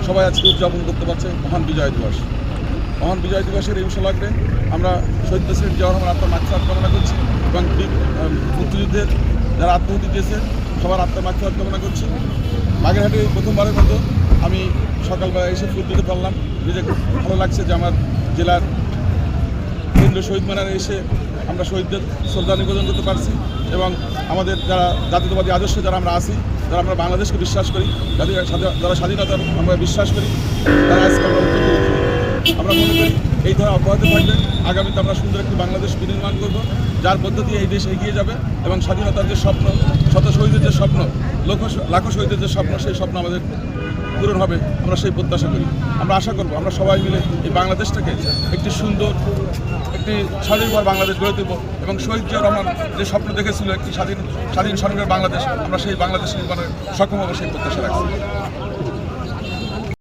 সবাই আজকে উদযাপন করতে পারছে মহান বিজয় দিবস। মহান বিজয় দিবসের এই উপলক্ষে আমরা শহীদ প্রেসিডেন্ট জিয়াউর রহমান আত্মার মাগফিরাত কামনা করছি এবং মুক্তিযুদ্ধের যারা আত্মহতি দিয়েছে সবার আত্মার মাগফিরাত কামনা করছি। বাগেরহাটে প্রথমবারের মতো আমি সকালবেলা এসে ফুল দিতে পারলাম। নিজে খুব ভালো লাগছে যে আমার জেলার কেন্দ্রীয় শহীদ মিনারে এসে আমরা শহীদদের শ্রদ্ধা নিবেদন করতে পারছি এবং আমাদের যারা জাতীয়তাবাদী আদর্শে যারা আমরা আছি, যারা আমরা বাংলাদেশকে বিশ্বাস করি, যারা স্বাধীনতা আমরা বিশ্বাস করি, তারা আজকে আমরা আমরা মনে করি এই ধারা অব্যাহত থাকবে। আগামীতে আমরা সুন্দর একটি বাংলাদেশ বিনির্মাণ করব, যার মধ্য দিয়ে এই দেশ এগিয়ে যাবে এবং স্বাধীনতার যে স্বপ্ন, শত শহীদের যে স্বপ্ন, লাখো শহীদের যে স্বপ্ন, সেই স্বপ্ন আমাদের পূরণ হবে, আমরা সেই প্রত্যাশা করি। আমরা আশা করব আমরা সবাই মিলে এই বাংলাদেশটাকে একটি সুন্দর, একটি স্বাধীনভার বাংলাদেশ গড়ে তুলব এবং শহীদ জিয়াউর রহমান যে স্বপ্ন দেখেছিল একটি স্বাধীন স্বর্ণের বাংলাদেশ, আমরা সেই বাংলাদেশ নির্মাণে সক্ষম হবো, সেই প্রত্যাশা রাখছি।